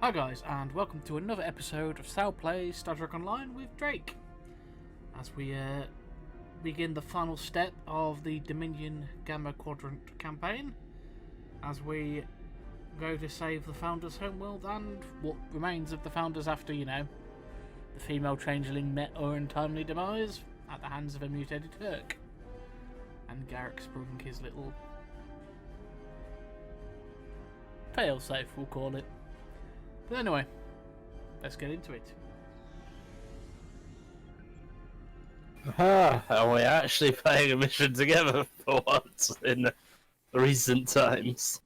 Hi guys, and welcome to another episode of Sal Plays Star Trek Online with Drake. As we begin the final step of the Dominion Gamma Quadrant campaign, as we go to save the Founders' homeworld and what remains of the Founders after, the female changeling met her untimely demise at the hands of a mutated Turk. And Garak's proving his little failsafe, we'll call it. But anyway, let's get into it. Are we actually playing a mission together for once in recent times?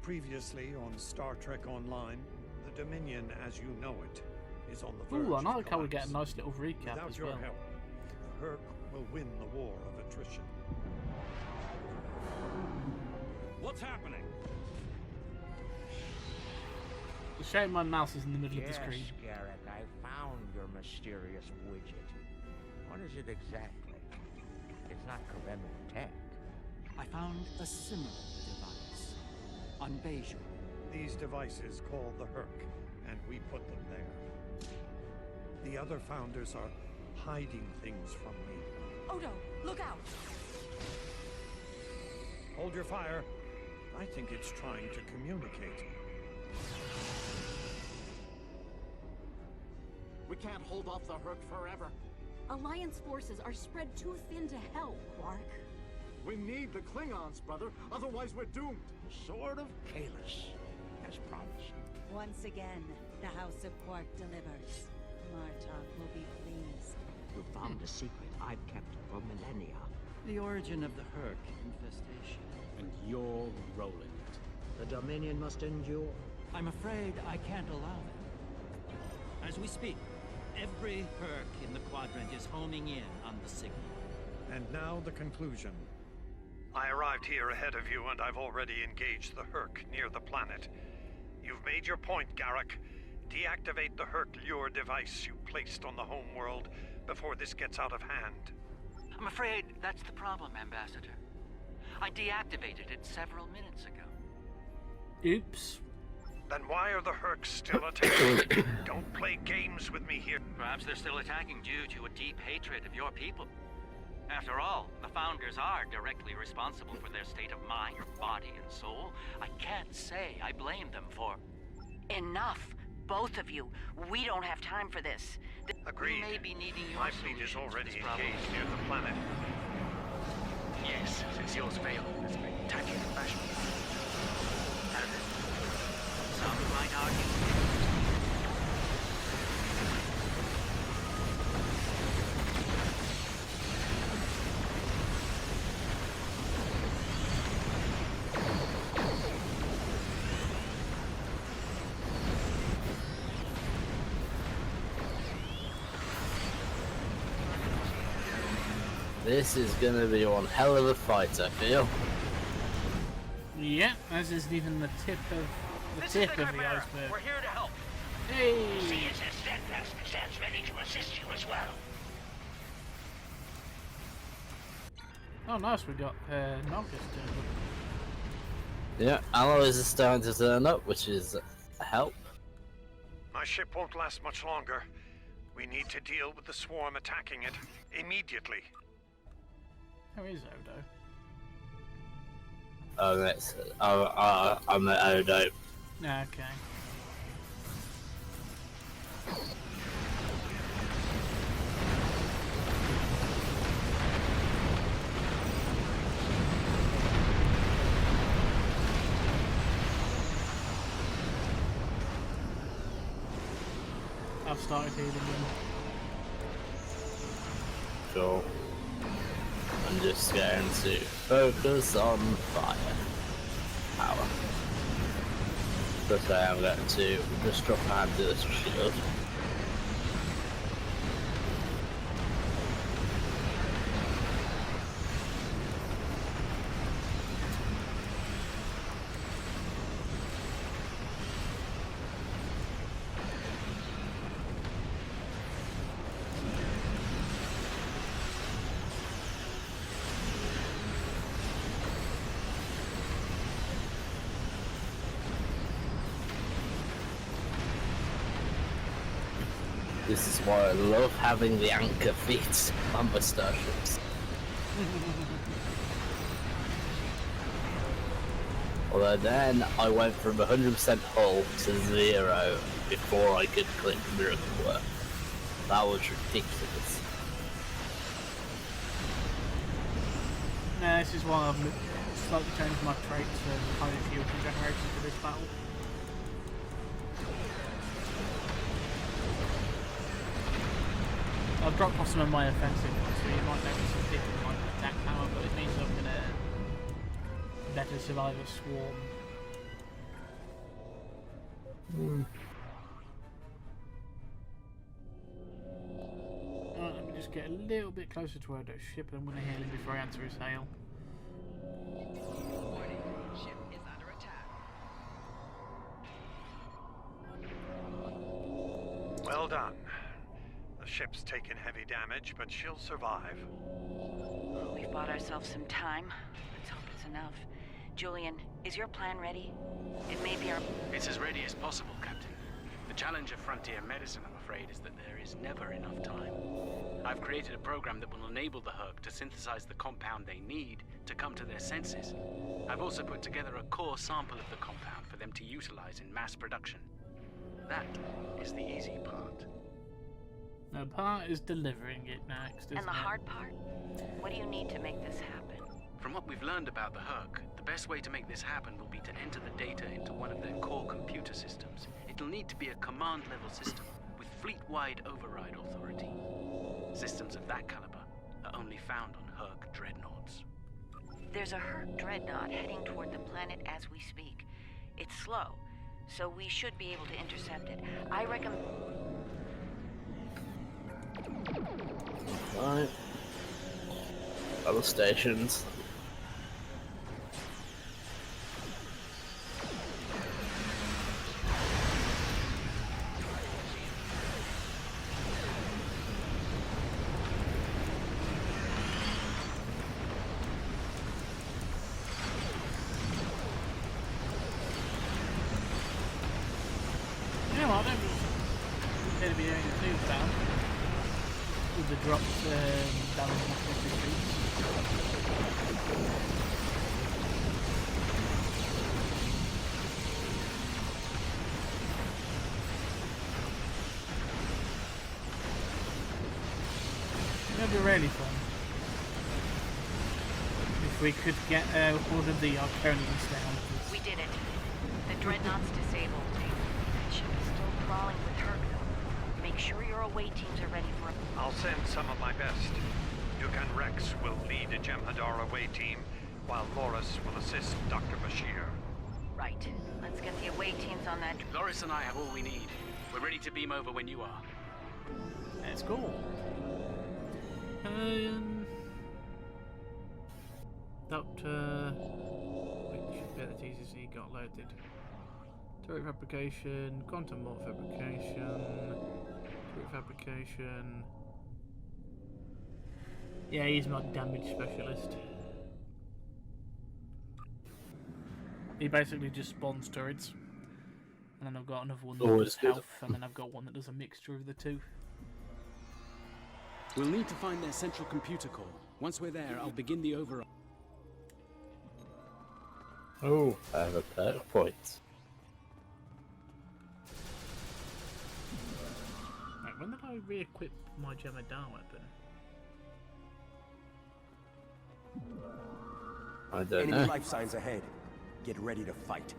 Previously on Star Trek Online, the Dominion as you know it is on the verge Ooh, I of like how we get a collapse. nice little recap Without as your well. help, the Herc will win the war of attrition. What's happening? It's a shame my mouse is in the middle of the screen. Yes, Garrick, I found your mysterious widget. What is it exactly? It's not Corellian tech. I found a similar device on Bejor. These devices called the Herc, and we put them there. The other Founders are hiding things from me. Odo, look out! Hold your fire. I think it's trying to communicate. We can't hold off the Herc forever. Alliance forces are spread too thin to help, Quark. We need the Klingons, brother. Otherwise, we're doomed. Sword of Kahless, as promised. Once again, the House of Quark delivers. Martok will be pleased. You found a secret I've kept for millennia. The origin of the Herc infestation. And you're rolling it. The Dominion must endure. I'm afraid I can't allow it. As we speak, every Herc in the quadrant is homing in on the signal. And now the conclusion. I arrived here ahead of you, and I've already engaged the Herc near the planet. You've made your point, Garak. Deactivate the Herc lure device you placed on the homeworld before this gets out of hand. I'm afraid that's the problem, Ambassador. I deactivated it several minutes ago. Oops. Then why are the Hercs still attacking? Don't play games with me here. Perhaps they're still attacking due to a deep hatred of your people. After all, the Founders are directly responsible for their state of mind, body, and soul. I can't say I blame them for... Enough! Both of you. We don't have time for this. Agreed. We may be needing your My fleet is solution to already this problem. engaged near the planet. Yes, since yours failed in a spectacular fashion. Some might argue... This is gonna be one hell of a fight, I feel. Yeah, as isn't even the tip of the iceberg. We're here to help. Hey! CSS Steadfast stands ready to assist you as well. Oh, nice, we got Narcus turned up. Yeah, alloys are starting to turn up, which is a help. My ship won't last much longer. We need to deal with the swarm attacking it immediately. How is Odo? Oh, that's I'm at Odo. Okay. I've started healing him. Sure. I'm just going to focus on fire. Power. Plus I am going to just drop my hand to this shield. This is why I love having the anchor feet on my starships. Although then I went from 100% hull to 0 before I could click Miracle Work. That was ridiculous. Yeah, this is why I've slightly changed my traits and kind of fuel generation for this battle. I've dropped off some of my offensive ones, so you might notice a dip in my attack power, but it means I'm going to better survive a swarm. Alright, let me just get a little bit closer to Odo's ship and I'm going to hail him before I answer his hail. Ship is under attack. Well done. The ship's taken heavy damage, but she'll survive. We've bought ourselves some time. Let's hope it's enough. Julian, is your plan ready? It may be our... It's as ready as possible, Captain. The challenge of frontier medicine, I'm afraid, is that there is never enough time. I've created a program that will enable the Herc to synthesize the compound they need to come to their senses. I've also put together a core sample of the compound for them to utilize in mass production. That is the easy part. The part is delivering it next, isn't And the hard part? What do you need to make this happen? From what we've learned about the Herc, the best way to make this happen will be to enter the data into one of their core computer systems. It'll need to be a command-level system with fleet-wide override authority. Systems of that caliber are only found on Herc dreadnoughts. There's a Herc dreadnought heading toward the planet as we speak. It's slow, so we should be able to intercept it. I recommend... Right. Other stations. You know what, I don't appear to be doing too bad with the drops down the streets. That'd be really fun if we could get hold of the Arconians down. We did it. The dreadnought's disabled. The ship is still crawling with Herc, though. Make sure your away teams are ready for it. I'll send some of my best. Dugan Rex will lead a Jem'Hadar away team, while Loris will assist Dr. Bashir. Right. Let's get the away teams on that. Loris and I have all we need. We're ready to beam over when you are. Let's go. Doctor, which abilities has he got loaded? Turret fabrication, quantum morph fabrication, turret fabrication. Yeah, he's my damage specialist. He basically just spawns turrets. And then I've got another one that does health, and then I've got one that does a mixture of the two. We'll need to find their central computer core. Once we're there, I'll begin the override. Oh, I have a perk point. Right, when did I re-equip my Jem'Hadar weapon? I don't know. Enemy life signs ahead. Get ready to fight.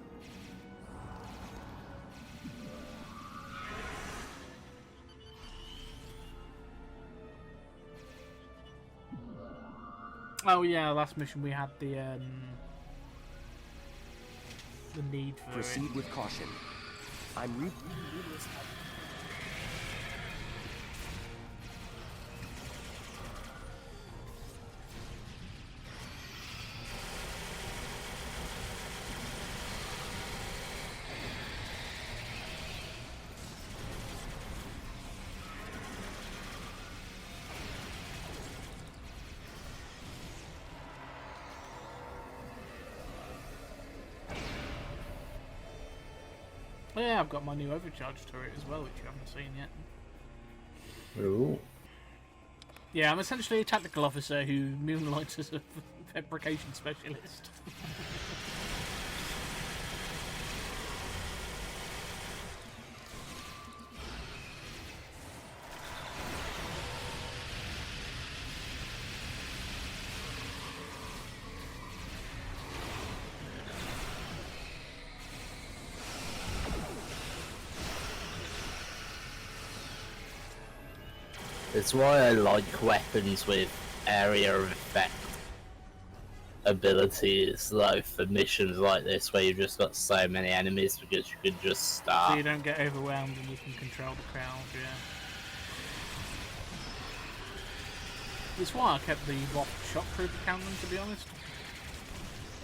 Oh yeah, last mission we had the need for Proceed it. with caution. I'm Oh, yeah, I've got my new overcharge turret as well, which you haven't seen yet. Ooh. Yeah, I'm essentially a tactical officer who moonlights as a fabrication specialist. It's why I like weapons with area of effect abilities, like for missions like this where you've just got so many enemies, because you can just start. So you don't get overwhelmed and you can control the crowd, yeah. That's why I kept the Waft Shock Trooper cannon, to be honest.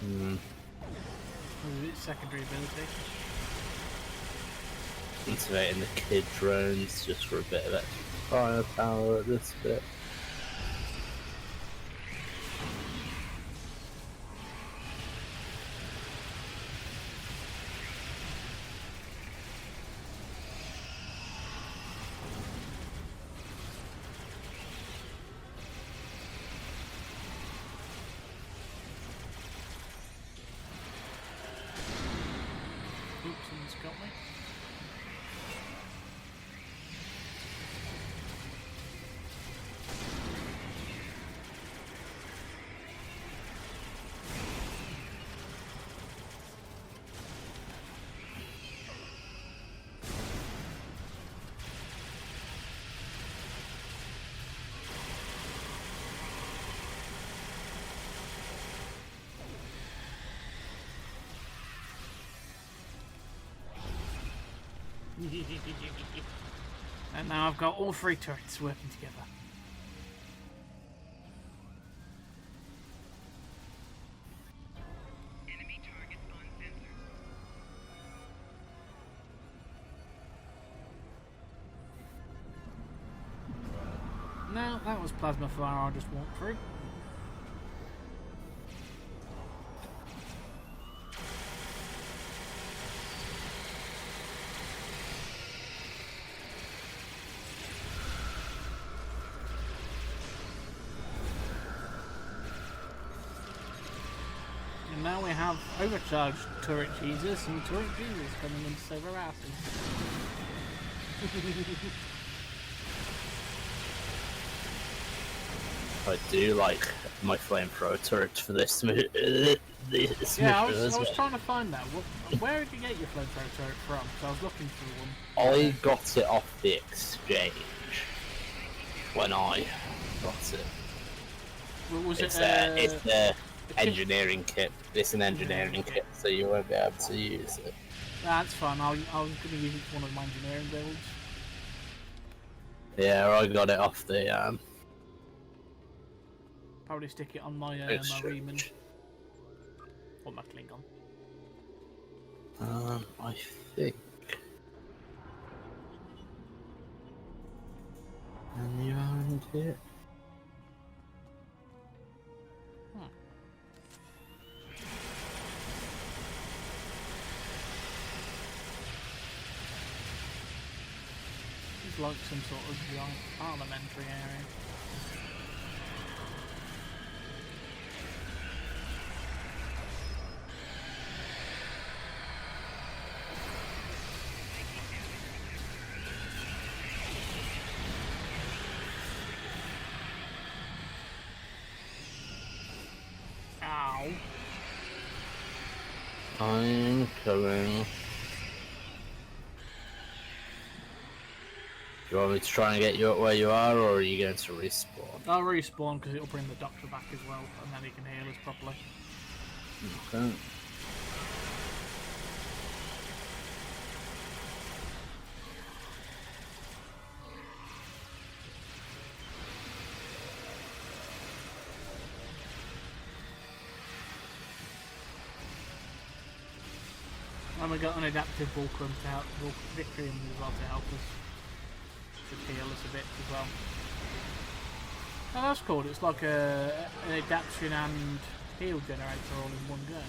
With its secondary ability. Activating the kid drones just for a bit of extra firepower at this bit. Oops, someone's got me. And now I've got all three turrets working together. Enemy targets on sensors. No, that was plasma fire I just walked through. And now we have overcharged Turret Jesus and Turret Jesus coming in to save our asses. I do like my flamethrower turret for this mission. Yeah, I was trying to find that. Where did you get your flamethrower turret from? Because I was looking for one. I got it off the exchange when I got it. Well, was it's it the engineering kit. It's an engineering kit, so you won't be able to use it. That's fine. I was going to use it for one of my engineering builds. Yeah, I got it off the Probably stick it on my Riemann. Or my Klingon. I think. And you around here? It's like some sort of giant parliamentary area. Ow. I'm coming. Do you want me to try and get you up where you are, or are you going to respawn? I'll respawn because it'll bring the doctor back as well, and then he can heal us properly. Okay. And we got an adaptive Fulcrum to help, Victorium as well to help us, to heal us a bit as well. Oh, that's cool. It's like an adaptation and heal generator all in one go.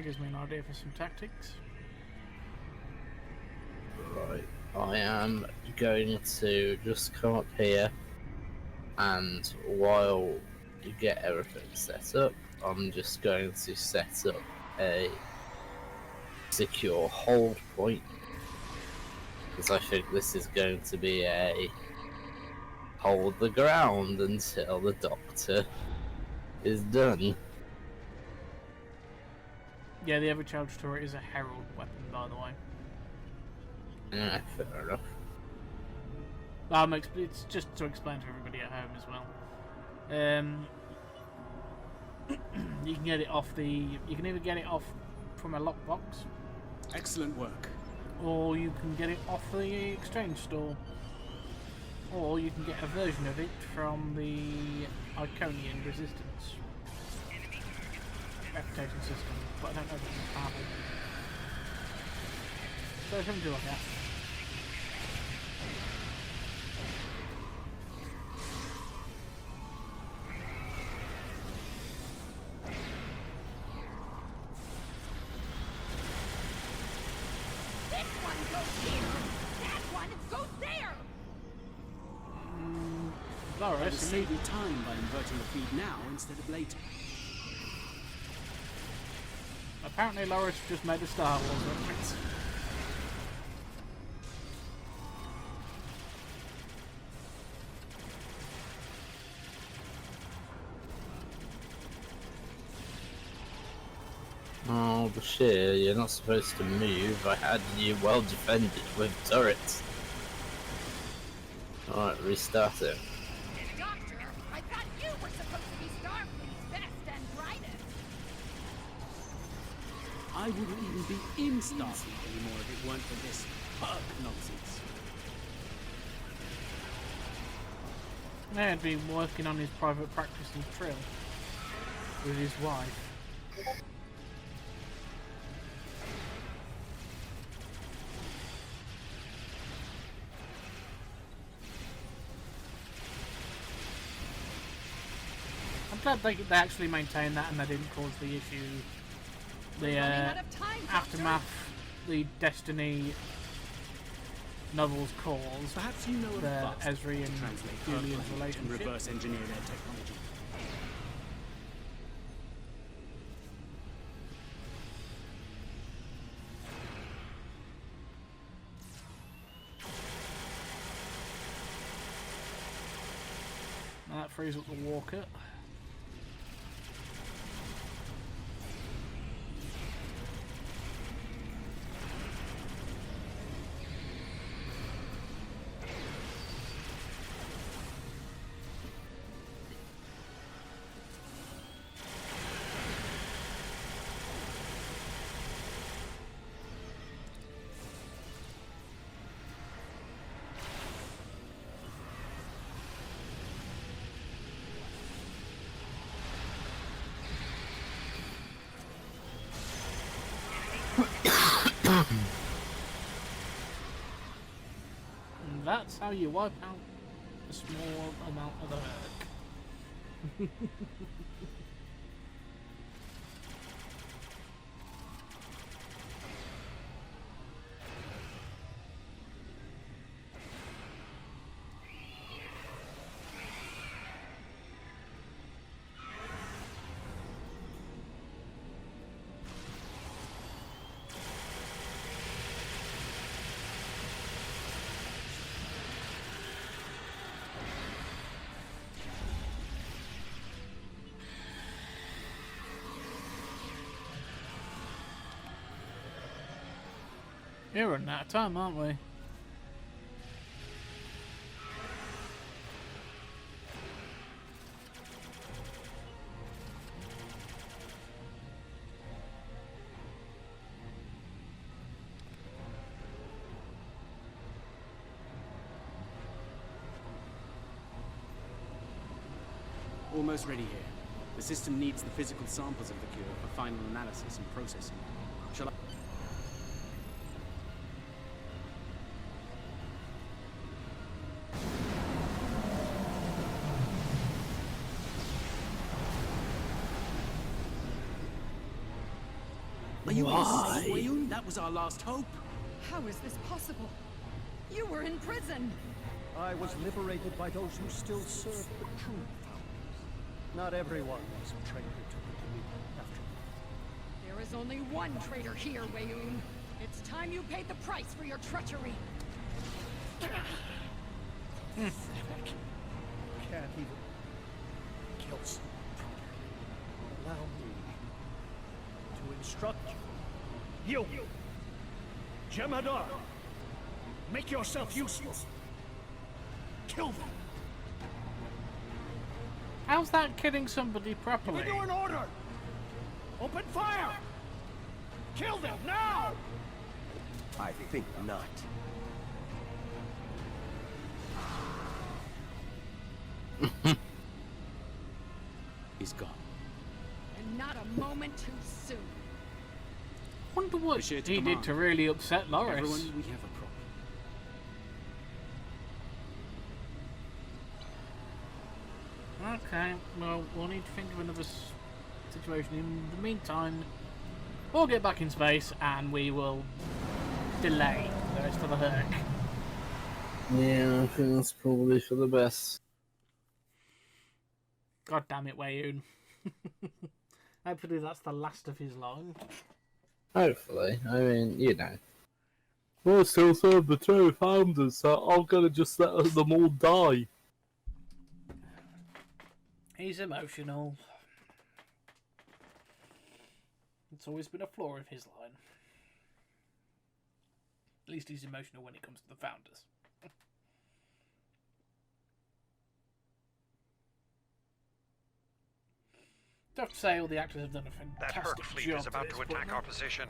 That gives me an idea for some tactics. Right, I am going to just come up here, and while you get everything set up, I'm just going to set up a secure hold point, because I think this is going to be a hold the ground until the Doctor is done. Yeah, the overcharge turret is a herald weapon, by the way. Yeah, fair enough. It's just to explain to everybody at home as well. You can get it off the. You can either get it off from a lockbox. Excellent work. Or you can get it off the exchange store. Or you can get a version of it from the Iconian Resistance reputation system. But I don't know if it's powerful. So there's something to look at. Better save you time by inverting the feed now instead of later. Apparently Loris just made a Star Wars reference. Oh, Bashir, you're not supposed to move. I had you well defended with turrets. Alright, restart it. I wouldn't even be in Starfleet anymore if it weren't for this Herc nonsense. I'd been working on his private practice in Trill with his wife. I'm glad they actually maintained that and they didn't cause the issue. The aftermath, the Destiny novels cause. Perhaps you know the Ezri and Julian's relationship. And reverse engineer their technology. That frees up the walker. And that's how you wipe out a small amount of the Herc. We're running out of time, aren't we? Almost ready here. The system needs the physical samples of the cure for final analysis and processing. Shall I? Are you Why? insane, Weyoun? That was our last hope. How is this possible? You were in prison. I was liberated by those who still serve the true founders. Not everyone was a traitor to the Dominion after all. There is only one traitor here, Weyoun. It's time you paid the price for your treachery. Can't even kill someone properly. Allow me to instruct you. You, Jem'Hadar, make yourself useful. Kill them. How's that killing somebody properly? Give me an order. Open fire. Kill them now. I think not. He's gone. And not a moment too soon. Wonder what he did to really upset Loris. Everyone, we have a problem. Okay, well, we'll need to think of another situation. In the meantime, we'll get back in space and we will delay the rest of the Herc. Yeah, I think that's probably for the best. God damn it, Weyoun. Hopefully that's the last of his line. Hopefully. I mean, you know. We'll still serve the true founders, so I'm gonna just let them all die. He's emotional. It's always been a flaw of his line. At least he's emotional when it comes to the founders. I have to say, all the actors have done a That fantastic Herc fleet job is about for to this, attack but- our position.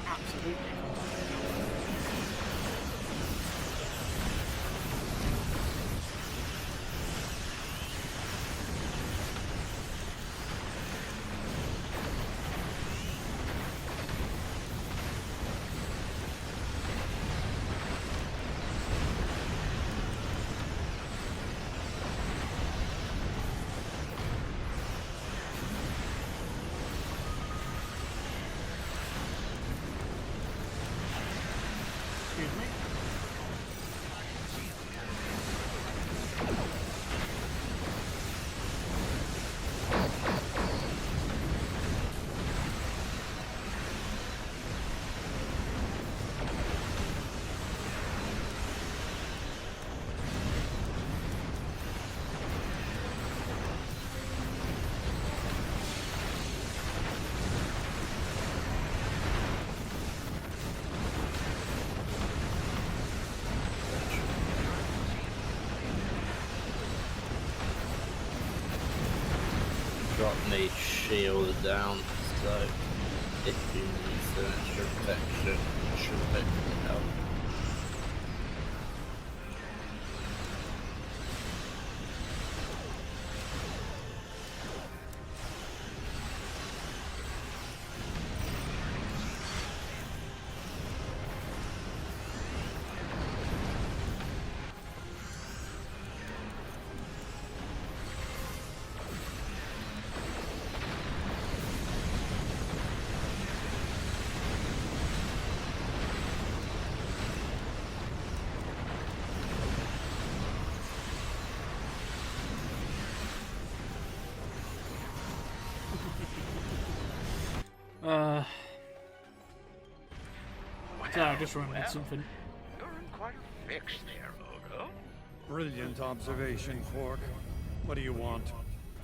Absolutely. Excuse me. Drop me shield down, so if you need some extra protection, it should hopefully help. So I just remembered something. You're in quite a fix there, Odo. Brilliant observation, Quark. What do you want?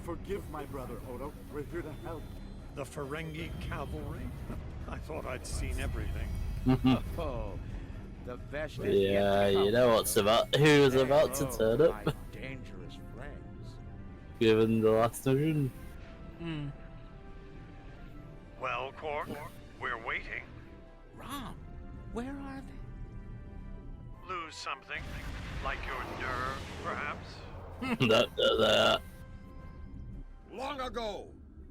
Forgive my brother, Odo. We're here to help. The Ferengi cavalry? I thought I'd seen everything. Oh, the best is yet Yeah, to come. you know what's about. Who's about to turn My up? dangerous friends. Given the last mission. Well, Quark, we're waiting. Rom, where are they? Lose something? Like your nerve, perhaps? Don't do that. Long ago,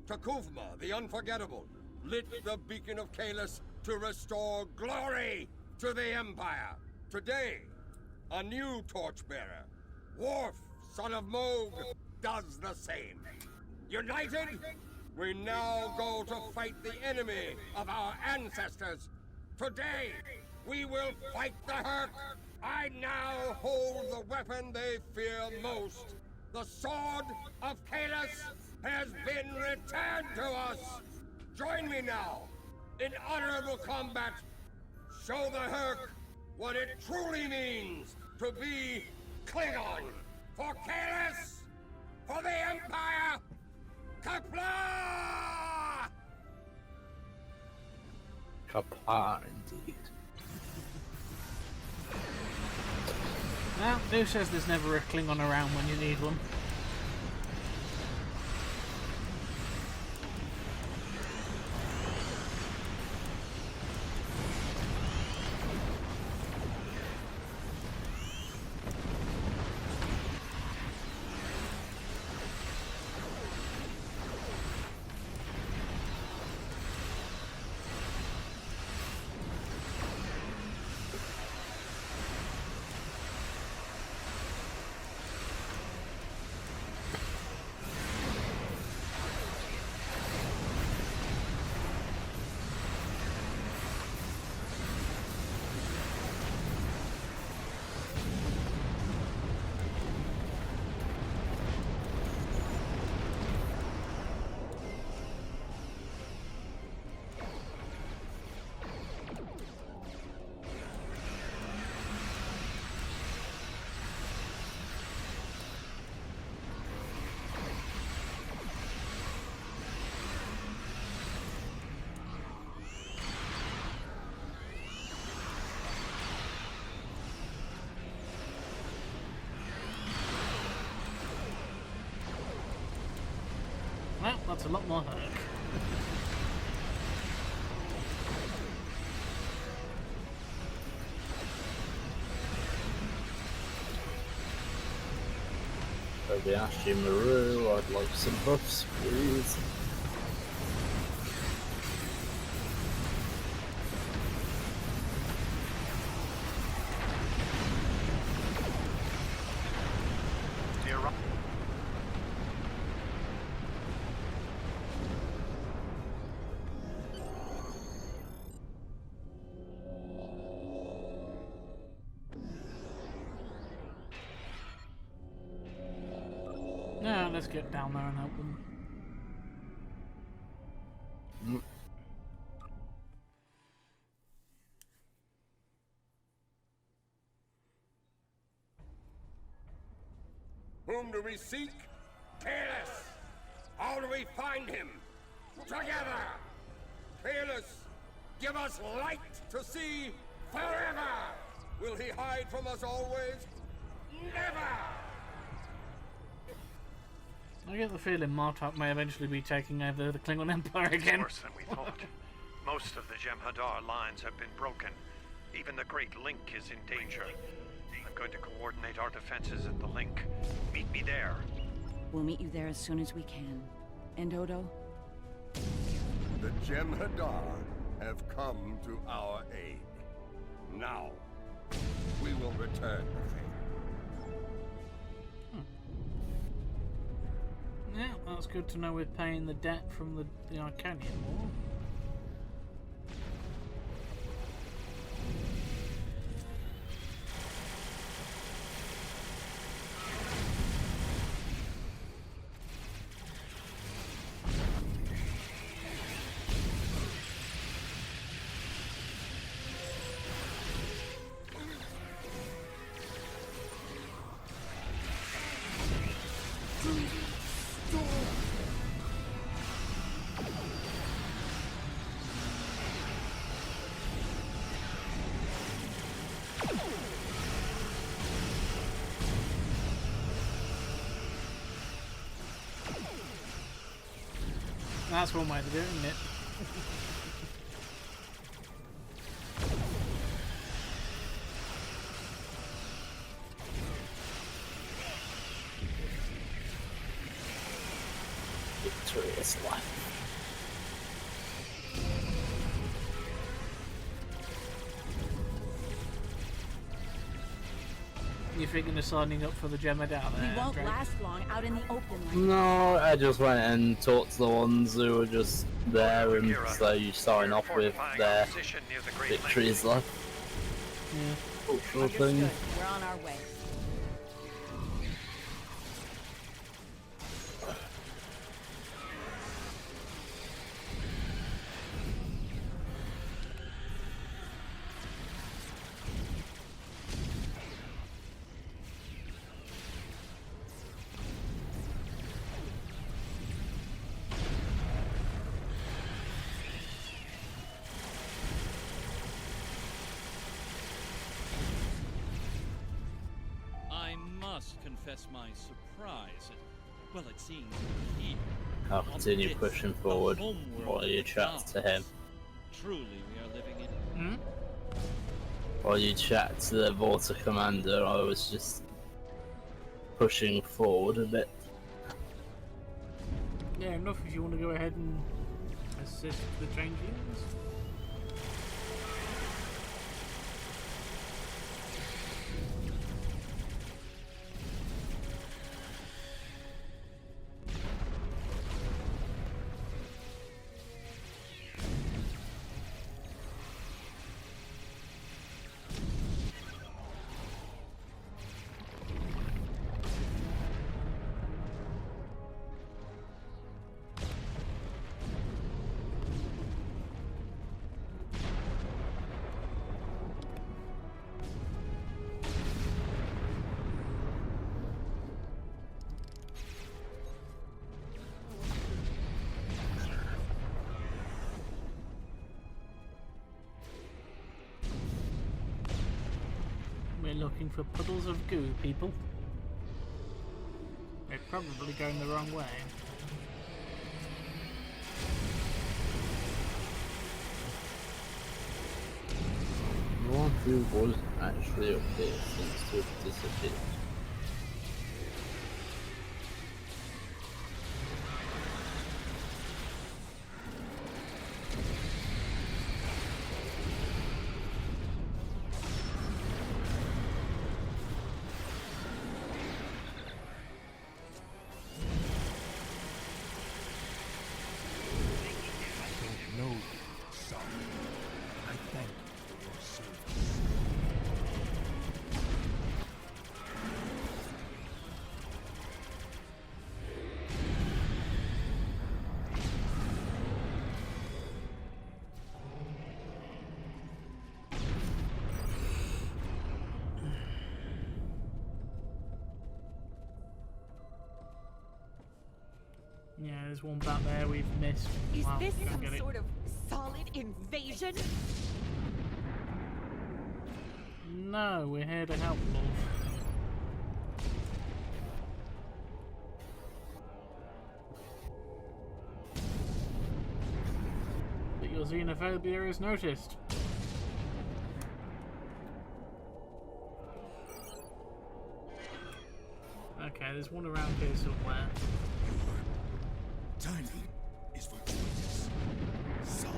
Takuvma, the Unforgettable, lit the beacon of Kahless to restore glory to the Empire. Today, a new torchbearer, Worf, son of Moog, does the same. United, We now go to fight the enemy of our ancestors. Today, we will fight the Hurk. I now hold the weapon they fear most. The Sword of Kalis has been returned to us. Join me now in honorable combat. Show the Hurk what it truly means to be Klingon. For Kalis, for the Empire, Kapla! Kapla, indeed. Well, who says there's never a Klingon around when you need one? Well, that's a lot more Hurk. Over Ashley Maru, I'd like some buffs, please. Yeah, let's get down there and help them. Whom do we seek? Kalis! How do we find him? Together! Kalis, give us light to see forever! Will he hide from us always? Never! I get the feeling Martok may eventually be taking over the Klingon Empire again. Worse than we thought. Most of the Jem'Hadar lines have been broken. Even the Great Link is in danger. I'm going to coordinate our defenses at the Link. Meet me there. We'll meet you there as soon as we can. And Odo? The Jem'Hadar have come to our aid. Now, we will return the favor. Yeah, that's good to know we're paying the debt from the Arcanian War. That's one way to do it, isn't it? Victorious life. You thinking of signing up for the Gemma down there? We won't Drake? last long out in the open like No, I just went and talked to the ones who were just there, and so you sign off with their victories left. Yeah. Cultural thing. Understood. We're on our way. I must confess my surprise at, well, it seems here. I'll continue pushing forward while you chat to him. Truly, we are living in. While you chat to the Vorta commander, I was just pushing forward a bit. Yeah, enough if you want to go ahead and assist the changelings. We're looking for puddles of goo, people. They're probably going the wrong way. The one who was actually up here seems to have disappeared. Yeah, there's one back there we've missed. Is Wow, this go some get it. sort of solid invasion? No, we're here to help, Wolf. But your xenophobia is noticed. Okay, there's one around here somewhere. Timing is for choices. Solid.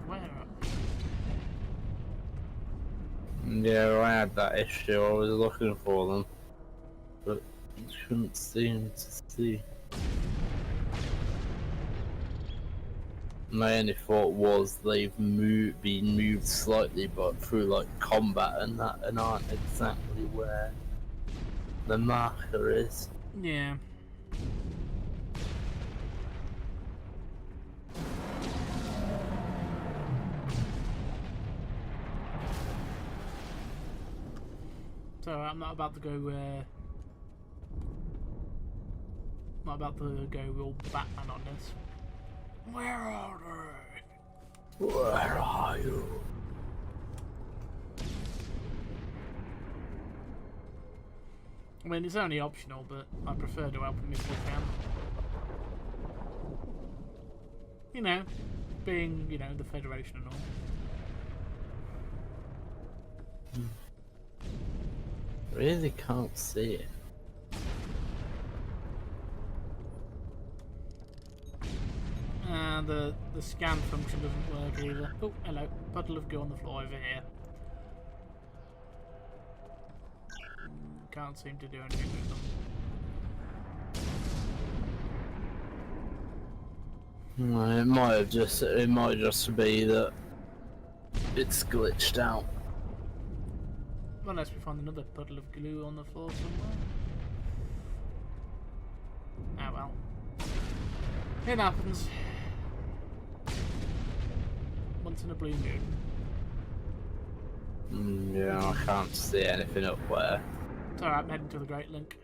Where? Yeah, I had that issue. I was looking for them, but couldn't seem to see. My only thought was they've been moved slightly, but through like combat and that, and aren't exactly where the marker is. Yeah. So I'm not about to go. Not about to go all Batman on this. Where are they? Where are you? I mean, it's only optional, but I prefer to help him if we can. You know, being, you know, the Federation and all. Really can't see it. And the scan function doesn't work either. Oh, hello. Puddle of goo on the floor over here. Can't seem to do anything with them. Well, it might just be that it's glitched out. Unless we find another puddle of glue on the floor somewhere. Ah well. It happens. Once in a blue moon. Yeah, I can't see anything up there. It's alright, I'm heading to the Great Link.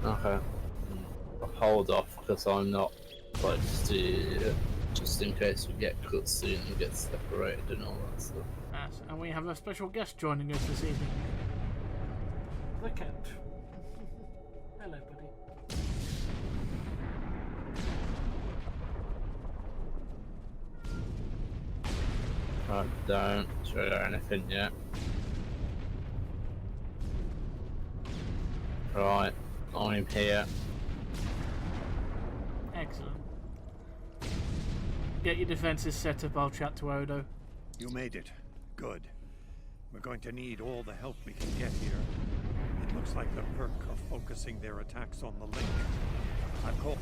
Okay. I'll hold off because I'm not like just in case we get cutscene and get separated and all that stuff. Yes, and we have a special guest joining us this evening. The cat. Hello, buddy. I don't show anything yet. Right, I'm here. Excellent. Get your defenses set up, I'll chat to Odo. You made it. Good. We're going to need all the help we can get here. It looks like the Herc are focusing their attacks on the link. I've called...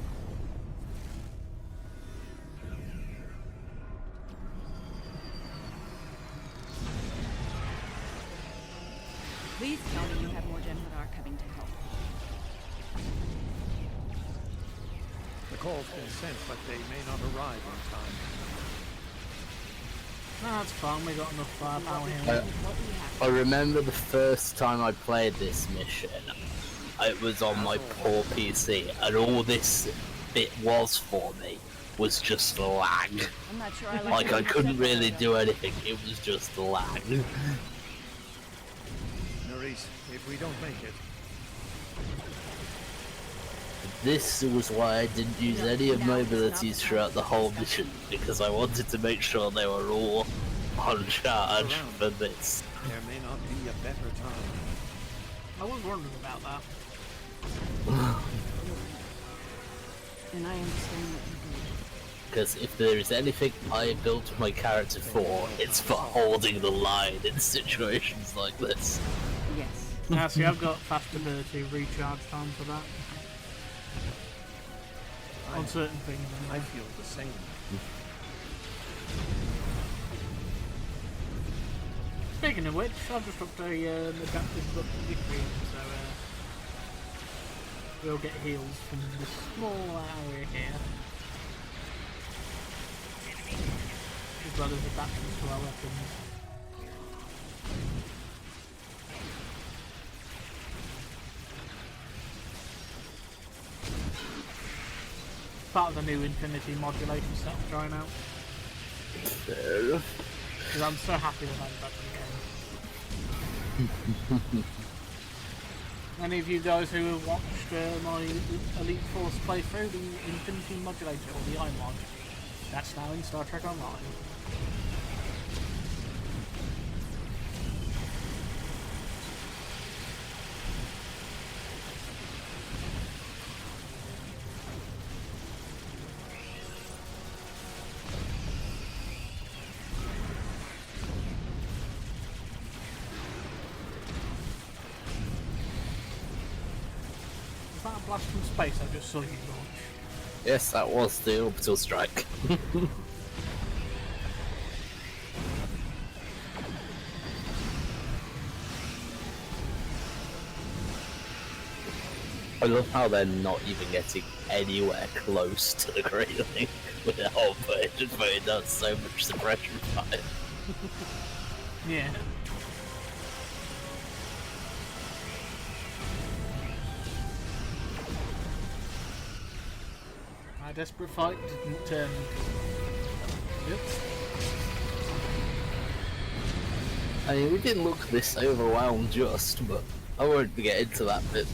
Please tell me you have more Jem'Hadar coming to help. The call's been sent, but they may not arrive in time. No, that's fine, we got enough firepower here. I remember the first time I played this mission, it was on my poor PC, and all this bit was for me was just lag. I'm not sure I Like I couldn't really do anything, it was just lag. Nerys, if we don't make it... This was why I didn't use any of my abilities throughout the whole mission, because I wanted to make sure they were all on charge for this. There may not be a better time. I was wondering about that. And I understand what you do. Because if there is anything I built my character for, it's for holding the line in situations like this. Yes. Now, see, I've got fast ability recharge time for that. On certain things. I feel the same. Speaking of which, I've just looked at an adaptive book to Victory, so we'll get heals from this small area here. As well as adaptations to our weapons. Part of the new Infinity modulation set I'm trying out. Because I'm so happy with that game. Any of you guys who have watched my Elite Force playthrough, the Infinity Modulator, or the iMod, that's now in Star Trek Online. Blast from space I just saw you launch. Yes, that was the orbital strike. I love how they're not even getting anywhere close to the Great Link with their whole version, but it does so much suppression fire. Yeah. My desperate fight didn't turn. Oops. I mean, we didn't look this overwhelmed just, but I won't get into that bit.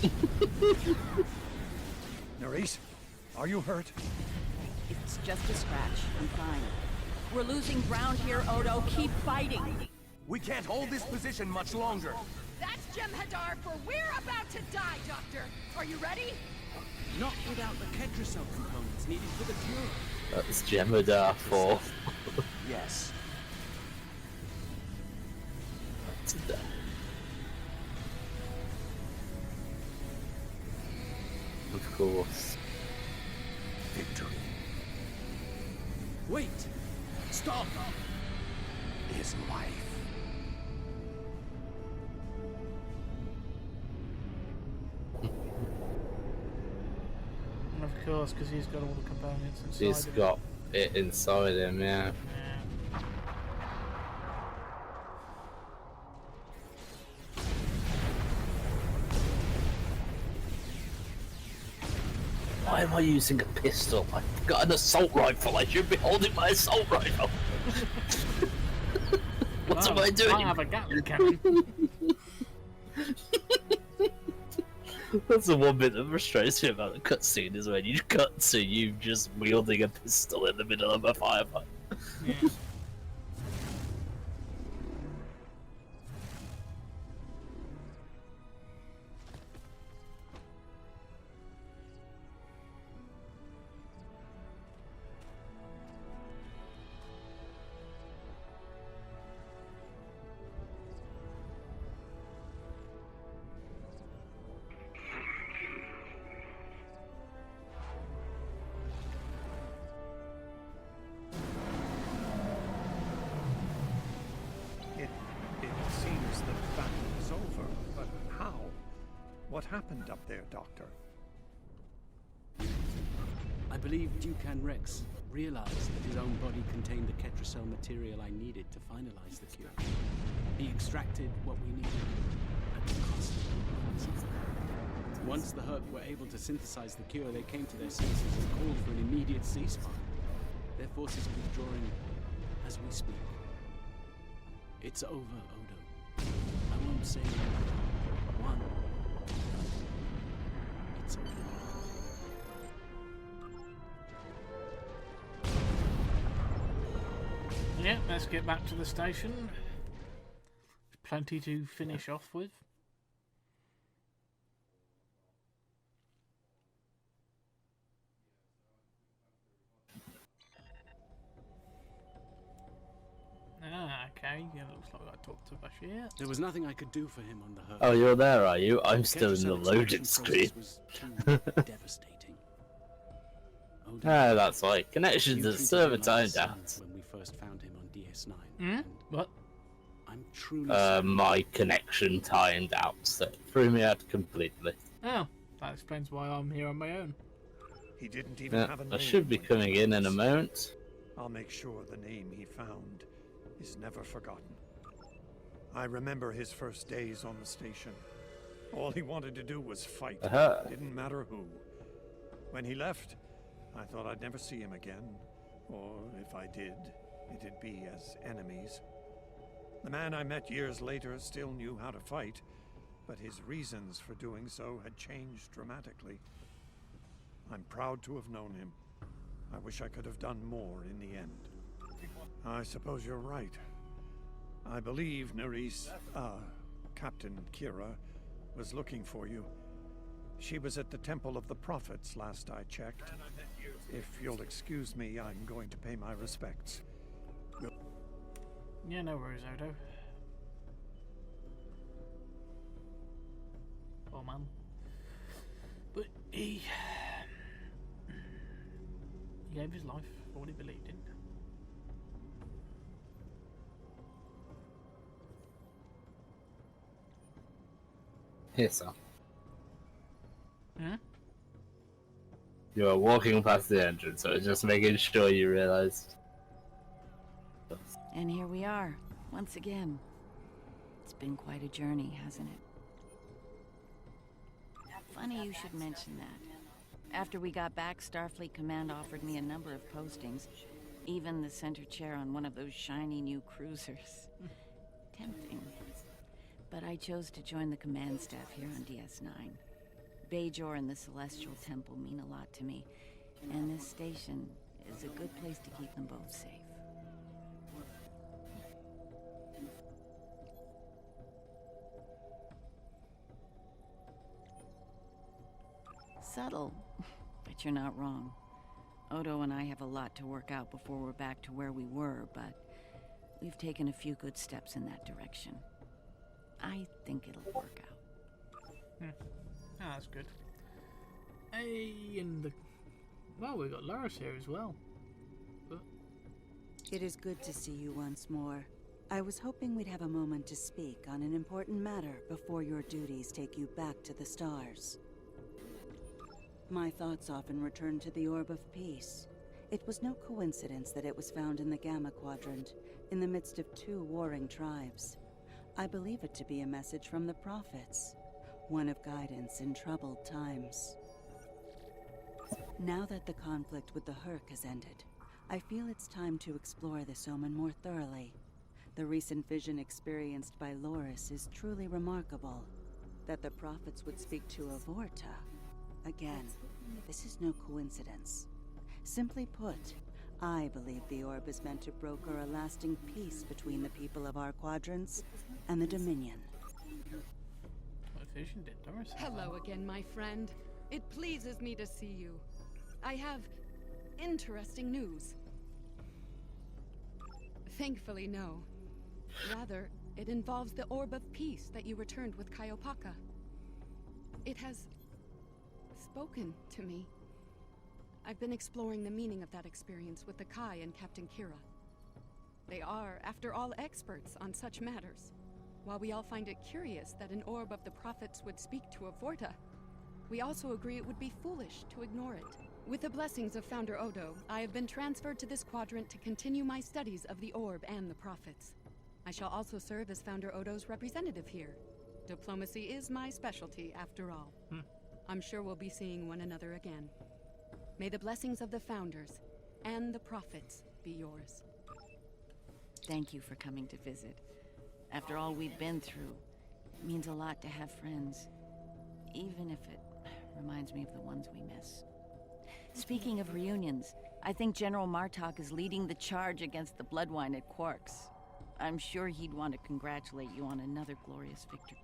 Nerys, are you hurt? It's just a scratch. I'm fine. We're losing ground here, Odo. Keep fighting. We can't hold this position much longer. That's Jem'Hadar, for we're about to die, Doctor. Are you ready? Not without the Ketracel components needed for the cure. That's Jem'Hadar 4. Yes. Of course. Victory Wait! Stop! is life. And of course, because he's got all the components inside. He's got it inside him, yeah. Why am I using a pistol? I've got an assault rifle. I should be holding my assault rifle. What am I doing? I have a Gatling cannon. That's the one bit that frustrates me about the cutscene is when you cut to you just wielding a pistol in the middle of a firefight. Yeah. It seems the battle is over, but how? What happened up there, Doctor? I believe Dukan Rex realized that his own body contained the Ketracel material I needed to finalize the cure. He extracted what we needed at the cost of our lives. Once the Herc were able to synthesize the cure, they came to their senses and called for an immediate ceasefire. Their forces are withdrawing as we speak. It's over, Odo. I won't say one. It's over. Yeah, let's get back to the station. Plenty to finish off with. Ah, okay. Yeah, looks like I talked to Bashir. There was nothing I could do for him on the Herc. Oh, you're there, are you? I'm The still in the Ketracel loading extraction screen. process was too devastating. Odo, Ah, that's right. you Connection to the treated server him like a timed son out. when we first found him on DS9. Hmm? What? I'm truly sorry. My connection timed out, so it threw me out completely. Oh, that explains why I'm here on my own. He didn't even Yeah, have a name. I should be when he coming in a was. moment. I'll make sure the name he found is never forgotten. I remember his first days on the station. All he wanted to do was fight. Uh-huh. Didn't matter who. When he left, I thought I'd never see him again. Or if I did, it'd be as enemies. The man I met years later still knew how to fight, but his reasons for doing so had changed dramatically. I'm proud to have known him. I wish I could have done more in the end. I suppose you're right. I believe Nerys, Captain Kira, was looking for you. She was at the Temple of the Prophets last I checked. If you'll excuse me, I'm going to pay my respects. Yeah, no worries, Odo. Poor man. But he gave his life for what he believed in. Here, sir. Hmm? You are walking past the entrance, so I was just making sure you realized. And here we are, once again. It's been quite a journey, hasn't it? Funny you should mention that. After we got back, Starfleet Command offered me a number of postings. Even the center chair on one of those shiny new cruisers. Tempting. But I chose to join the command staff here on DS9. Bajor and the Celestial Temple mean a lot to me, and this station is a good place to keep them both safe. Subtle, suspect you're not wrong. Odo and I have a lot to work out before we're back to where we were, but we've taken a few good steps in that direction. I think it'll work out. Ah, that's good. Hey, and the... Well, we've got Loris here as well. It is good to see you once more. I was hoping we'd have a moment to speak on an important matter before your duties take you back to the stars. My thoughts often return to the Orb of Peace. It was no coincidence that it was found in the Gamma Quadrant, in the midst of two warring tribes. I believe it to be a message from the Prophets, one of guidance in troubled times. Now that the conflict with the Hurk has ended, I feel it's time to explore this omen more thoroughly. The recent vision experienced by Loris is truly remarkable. That the Prophets would speak to Avorta. Again, this is no coincidence. Simply put, I believe the orb is meant to broker a lasting peace between the people of our quadrants and the Dominion. What vision did Loris have? Hello again, my friend. It pleases me to see you. I have interesting news. Thankfully, no. Rather, it involves the Orb of Peace that you returned with Kaiopaka. It has spoken to me. I've been exploring the meaning of that experience with the Kai and Captain Kira. They are, after all, experts on such matters. While we all find it curious that an Orb of the Prophets would speak to Avorta, we also agree it would be foolish to ignore it. With the blessings of Founder Odo, I have been transferred to this quadrant to continue my studies of the Orb and the Prophets. I shall also serve as Founder Odo's representative here. Diplomacy is my specialty, after all. I'm sure we'll be seeing one another again. May the blessings of the Founders and the Prophets be yours. Thank you for coming to visit. After all we've been through, it means a lot to have friends, even if it reminds me of the ones we miss. Speaking of reunions, I think General Martok is leading the charge against the Bloodwine at Quark's. I'm sure he'd want to congratulate you on another glorious victory.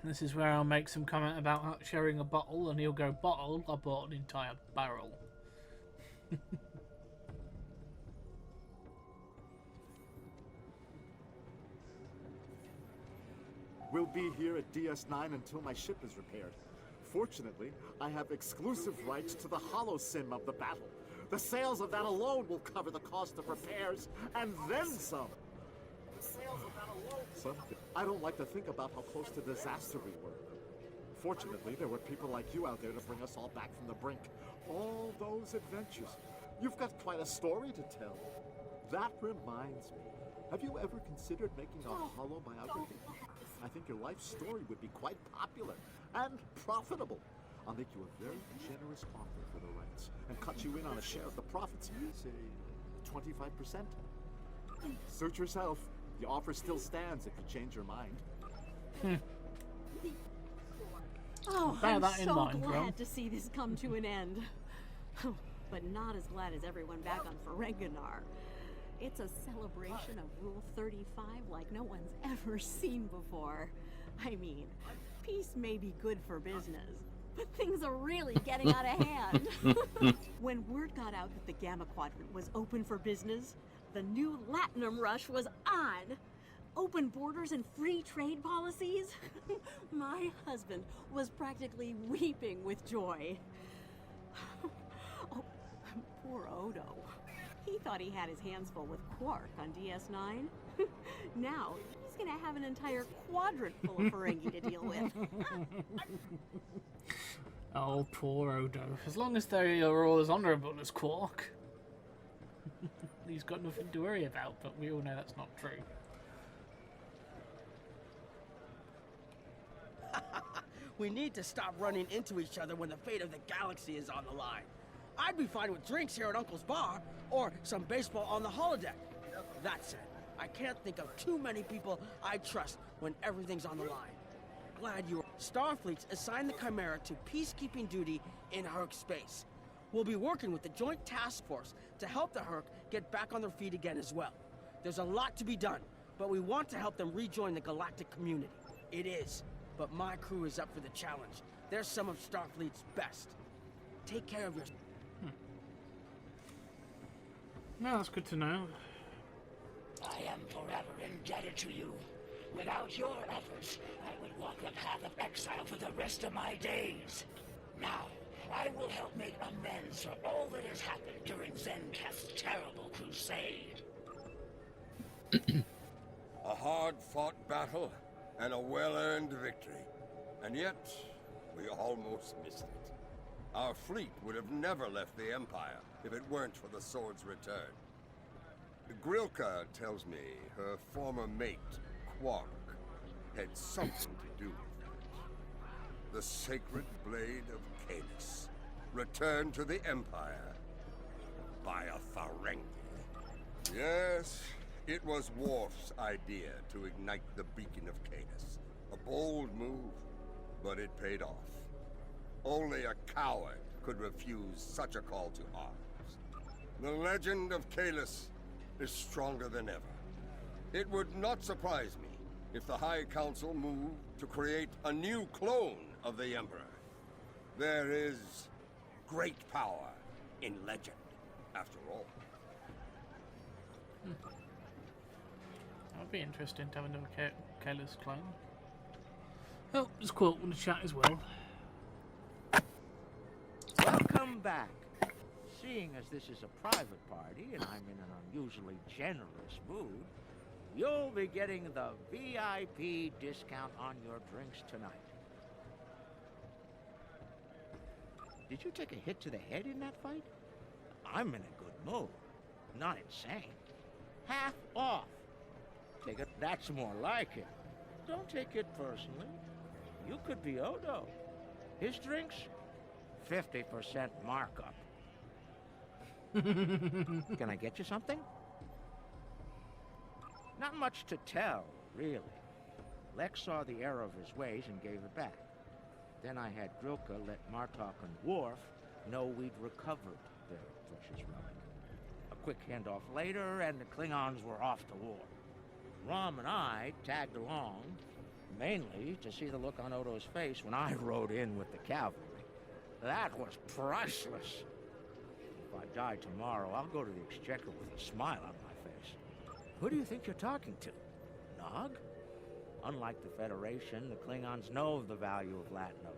This is where I'll make some comment about sharing a bottle, and he'll go, "Bottle? I bought an entire barrel." We'll be here at DS9 until my ship is repaired. Fortunately, I have exclusive rights to the holosim of the battle. The sales of that alone will cover the cost of repairs, and then some. The sales of that alone... I don't like to think about how close to disaster we were. Fortunately, there were people like you out there to bring us all back from the brink. All those adventures. You've got quite a story to tell. That reminds me. Have you ever considered making a holo biography? I think your life story would be quite popular and profitable. I'll make you a very generous offer for the rights and cut you in on a share of the profits. Say 25%. Suit yourself. The offer still stands if you change your mind. Oh, Bear I'm that in so mind, glad Ron. to see this come to an end. But not as glad as everyone back on Ferenginar. It's a celebration of Rule 35 like no one's ever seen before. I mean, peace may be good for business, but things are really getting out of hand. When word got out that the Gamma Quadrant was open for business, the new Latinum rush was on. Open borders and free trade policies? My husband was practically weeping with joy. Oh, poor Odo. He thought he had his hands full with Quark on DS9. Now, he's gonna have an entire quadrant full of Ferengi to deal with. Oh, poor Odo. As long as they are all as honourable as Quark, he's got nothing to worry about, but we all know that's not true. We need to stop running into each other when the fate of the galaxy is on the line. I'd be fine with drinks here at Uncle's bar, or some baseball on the holodeck. That said, I can't think of too many people I trust when everything's on the line. Glad you... Starfleet's assigned the Chimera to peacekeeping duty in Hurk space. We'll be working with the Joint Task Force to help the Hurk get back on their feet again as well. There's a lot to be done, but we want to help them rejoin the galactic community. It is, but my crew is up for the challenge. They're some of Starfleet's best. take care of your... No, that's good to know. I am forever indebted to you. Without your efforts, I would walk the path of exile for the rest of my days. Now, I will help make amends for all that has happened during Zenketh's terrible crusade. A hard-fought battle and a well-earned victory. And yet, we almost missed it. Our fleet would have never left the Empire if it weren't for the sword's return. Grilka tells me her former mate, Quark, had something to do with it. The sacred blade of Kahless, returned to the Empire by a Ferengi. Yes, it was Worf's idea to ignite the beacon of Kahless. A bold move, but it paid off. Only a coward could refuse such a call to arms. The legend of Kahless is stronger than ever. It would not surprise me if the High Council moved to create a new clone of the Emperor. There is great power in legend, after all. That would be interesting to have another Kahless clone. Oh, there's Quilt in the chat as well. Welcome back. Seeing as this is a private party and I'm in an unusually generous mood, you'll be getting the VIP discount on your drinks tonight. Did you take a hit to the head in that fight? I'm in a good mood. Not insane. Half off. Take it. That's more like it. Don't take it personally. You could be Odo. His drinks, 50% markup. Can I get you something? Not much to tell, really. Lex saw the error of his ways and gave it back. Then I had Grilka let Martok and Worf know we'd recovered their precious relic. A quick handoff later, and the Klingons were off to war. Rom and I tagged along, mainly to see the look on Odo's face when I rode in with the cavalry. That was priceless. If I die tomorrow, I'll go to the Exchequer with a smile on my face. Who do you think you're talking to? Nog? Unlike the Federation, the Klingons know the value of Latinum.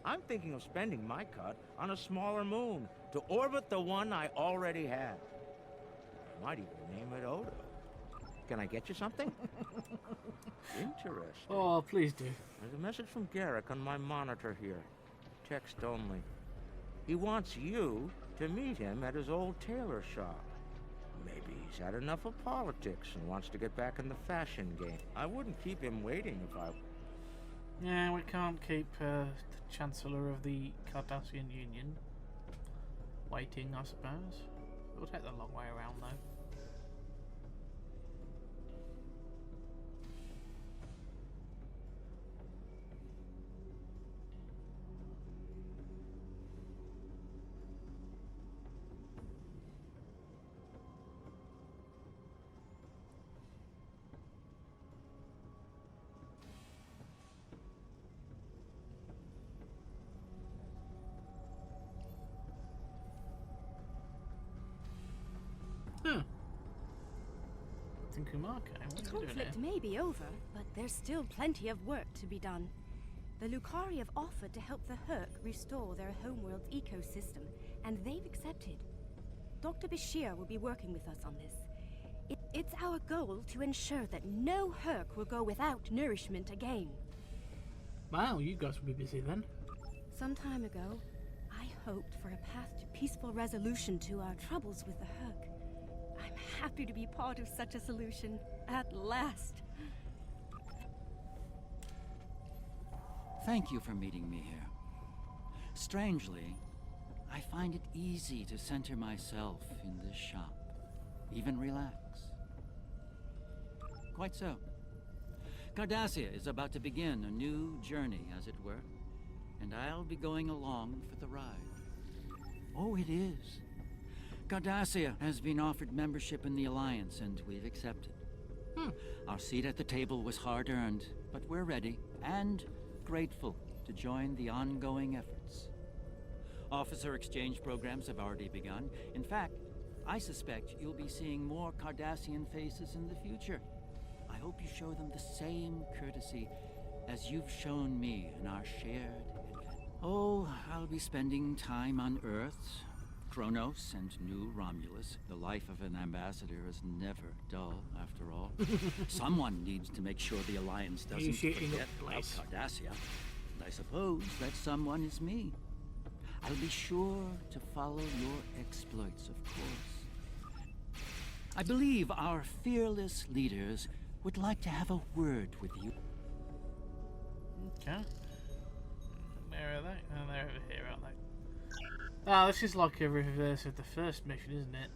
I'm thinking of spending my cut on a smaller moon to orbit the one I already have. I might even name it Odo. Can I get you something? Interesting. Oh, please do. There's a message from Garrick on my monitor here. Text only. He wants you to meet him at his old tailor shop. Maybe he's had enough of politics and wants to get back in the fashion game. I wouldn't keep him waiting if I... Yeah, we can't keep the Chancellor of the Cardassian Union waiting, I suppose. We'll take the long way around, though. The conflict may be over, but there's still plenty of work to be done. The Lukari have offered to help the Herc restore their homeworld's ecosystem, and they've accepted. Dr. Bashir will be working with us on this. It's our goal to ensure that no Herc will go without nourishment again. Wow, you guys will be busy then. Some time ago, I hoped for a path to peaceful resolution to our troubles with the Herc. I'm happy to be part of such a solution, at last. Thank you for meeting me here. Strangely, I find it easy to center myself in this shop, even relax. Quite so. Cardassia is about to begin a new journey, as it were, and I'll be going along for the ride. Oh, it is. Cardassia has been offered membership in the Alliance, and we've accepted. Our seat at the table was hard-earned, but we're ready and grateful to join the ongoing efforts. Officer exchange programs have already begun. In fact, I suspect you'll be seeing more Cardassian faces in the future. I hope you show them the same courtesy as you've shown me in our shared adventure. Oh, I'll be spending time on Earth, Kronos, and New Romulus. The life of an ambassador is never dull, after all. Someone needs to make sure the Alliance doesn't forget about Cardassia. And I suppose that someone is me. I'll be sure to follow your exploits, of course. I believe our fearless leaders would like to have a word with you. Okay. Where are they? Oh, they're over here, aren't they? Ah, this is like a reverse of the first mission, isn't it?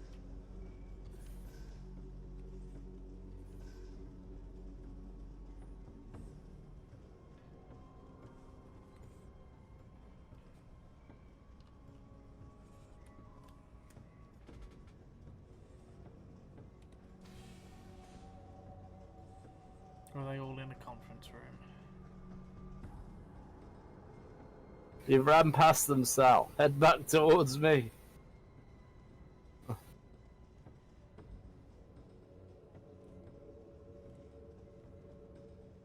Or are they all in a conference room? You ran past them, Sal. Head back towards me.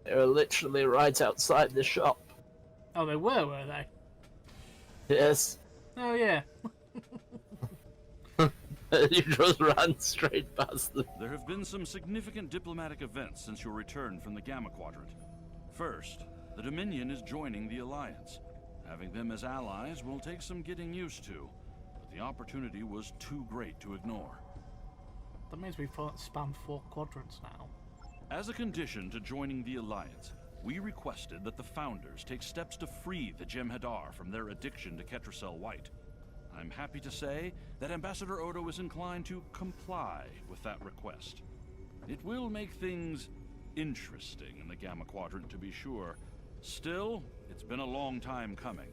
They were literally right outside the shop. Oh, they were they? Yes. Oh, yeah. You just ran straight past them. There have been some significant diplomatic events since your return from the Gamma Quadrant. First, the Dominion is joining the Alliance. Having them as allies will take some getting used to, but the opportunity was too great to ignore. That means we've spanned 4 quadrants now. As a condition to joining the Alliance, we requested that the Founders take steps to free the Jem'Hadar from their addiction to Ketracel White. I'm happy to say that Ambassador Odo is inclined to comply with that request. It will make things interesting in the Gamma Quadrant, to be sure. Still, it's been a long time coming.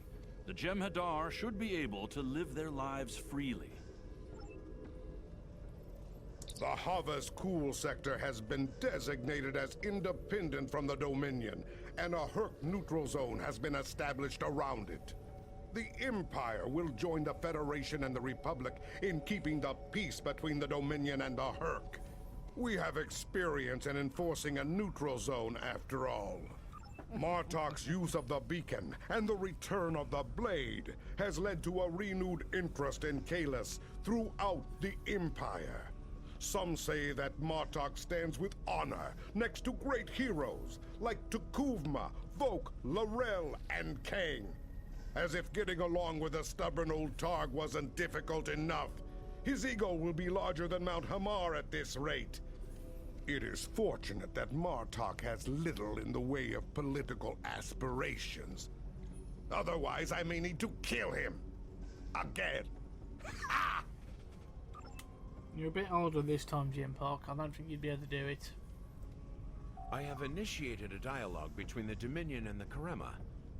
The Jem'Hadar should be able to live their lives freely. The Hava's cool sector has been designated as independent from the Dominion, and a Herc neutral zone has been established around it. The Empire will join the Federation and the Republic in keeping the peace between the Dominion and the Herc. We have experience in enforcing a neutral zone, after all. Martok's use of the beacon and the return of the blade has led to a renewed interest in Kahless throughout the Empire. Some say that Martok stands with honor next to great heroes like T'Kuvma, Voke, L'Rell, and Kang. As if getting along with a stubborn old Targ wasn't difficult enough, his ego will be larger than Mount Hamar at this rate. It is fortunate that Martok has little in the way of political aspirations. Otherwise, I may need to kill him. Again. You're a bit older this time, Jim Park. I don't think you'd be able to do it. I have initiated a dialogue between the Dominion and the Karema.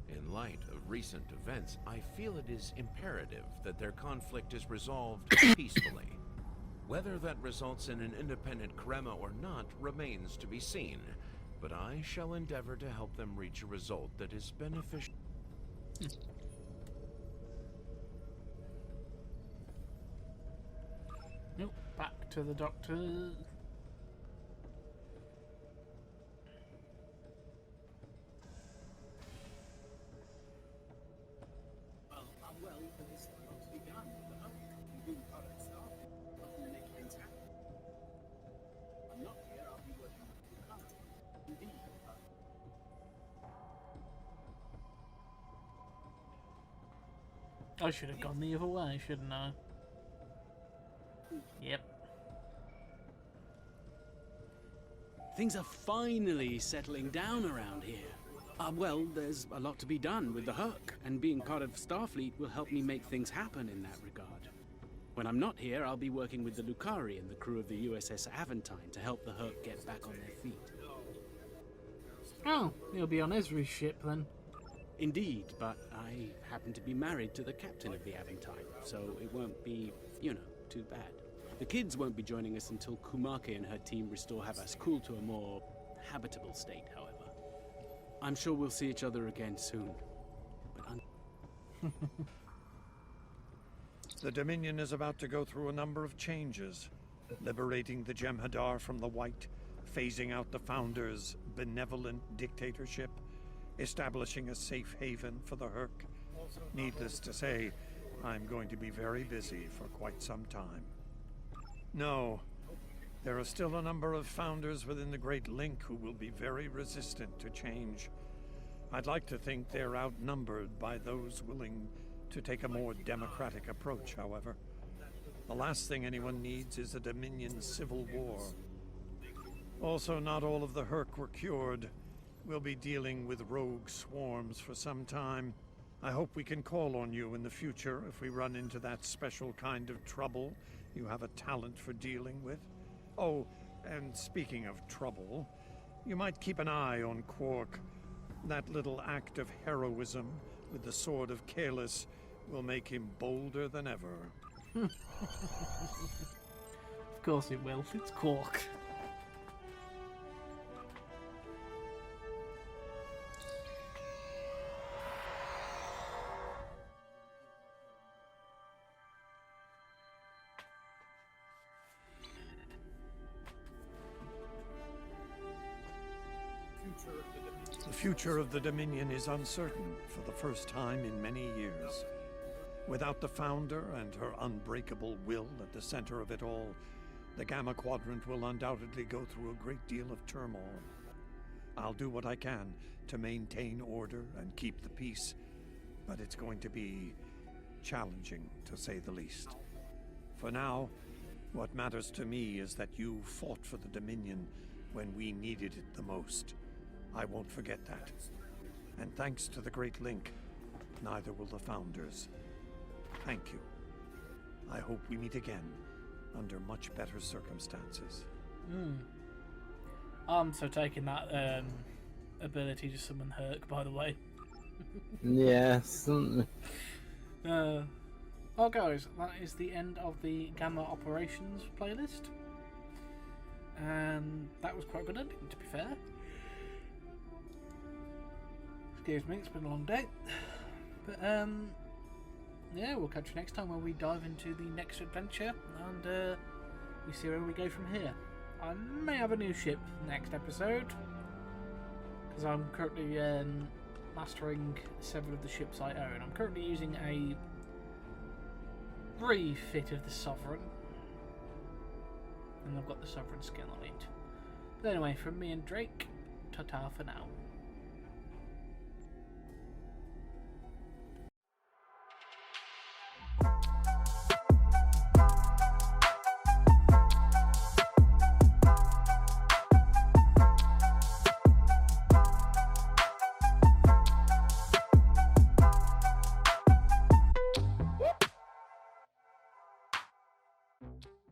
In light of recent events, I feel it is imperative that their conflict is resolved peacefully. Whether that results in an independent Karema or not remains to be seen, but I shall endeavor to help them reach a result that is beneficial. Nope, back to the doctor. I should have gone the other way, shouldn't I? Yep. Things are finally settling down around here. Well, there's a lot to be done with the Herc, and being part of Starfleet will help me make things happen in that regard. When I'm not here, I'll be working with the Lucari and the crew of the USS Aventine to help the Herc get back on their feet. Oh, you'll be on Ezra's ship then. Indeed, but I happen to be married to the captain of the Aventine, so it won't be, too bad. The kids won't be joining us until Kumake and her team restore Havas Kul to a more habitable state, however. I'm sure we'll see each other again soon. But The Dominion is about to go through a number of changes, liberating the Jem'Hadar from the White, phasing out the Founders' benevolent dictatorship, establishing a safe haven for the Hurk. Needless to say, I'm going to be very busy for quite some time. No, there are still a number of Founders within the Great Link who will be very resistant to change. I'd like to think they're outnumbered by those willing to take a more democratic approach, however. The last thing anyone needs is a Dominion civil war. Also, not all of the Hurk were cured. We'll be dealing with rogue swarms for some time. I hope we can call on you in the future if we run into that special kind of trouble you have a talent for dealing with. Oh, and speaking of trouble, you might keep an eye on Quark. That little act of heroism with the Sword of Kahless will make him bolder than ever. Of course it will. It's Quark. The future of the Dominion is uncertain for the first time in many years. Without the Founder and her unbreakable will at the center of it all, the Gamma Quadrant will undoubtedly go through a great deal of turmoil. I'll do what I can to maintain order and keep the peace, but it's going to be challenging, to say the least. For now, what matters to me is that you fought for the Dominion when we needed it the most. I won't forget that. And thanks to the Great Link, neither will the Founders. Thank you. I hope we meet again under much better circumstances. I'm so taking that ability to summon Hurk, by the way. Yes. Well, guys, that is the end of the Gamma Operations playlist. And that was quite a good ending, to be fair. Excuse me, it's been a long day. But, yeah, we'll catch you next time when we dive into the next adventure and we see where we go from here. I may have a new ship next episode because I'm currently mastering 7 of the ships I own. I'm currently using a refit of the Sovereign, and I've got the Sovereign skin on it. But anyway, from me and Drake, ta-ta for now.